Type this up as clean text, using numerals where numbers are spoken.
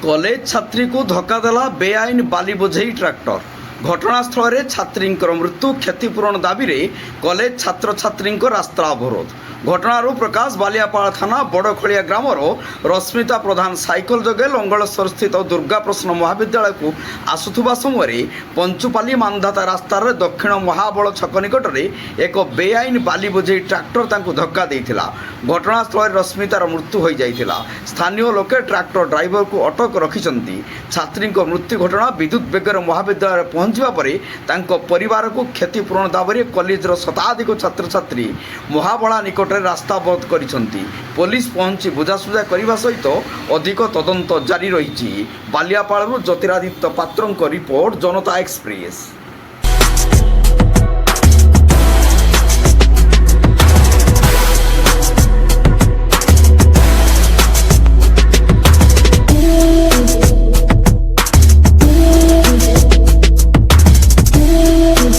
College छात्री को धक्का देला बेआईन बाली बोझेई ट्रैक्टर। घटनास्थल में छात्री मृत्यु क्षतिपूरण दाबी में कॉलेज छात्र छात्री रास्ता अवरोध। घटनारू प्रकाश बालियापाड़ थाना बड़खोलिया ग्रामर रश्मिता प्रधान साइकल जोगे लंगलेश्वर स्थित दुर्गा प्रसन्न महाविद्यालय को आसुवा समय पंचुपाली मानधाता रास्तार दक्षिण महाबल छक निकट में एक बेआईन बाली बोझेई ट्रैक्टर तांको धक्का देइथिला। घटनास्थल रश्मितार मृत्यु हो जाइथिला। स्थानीय लोके ट्रैक्टर ड्राइवर को अटक रखिछंती। छात्री मृत्यु घटना विद्युत बेगर महाविद्यालय पहुंचवा पर तांको परिवार को क्षतिपूरण दाबी कॉलेजर शताधिक छात्र छात्री महाबला निकट रास्ता अवरोध करिसंती। पुलिस पहुंची बुझासुझा करने सहित अधिक तदंत जारी रही। बालियापाड़ ज्योतिरादित्य पात्रों रिपोर्ट, जनता एक्सप्रेस।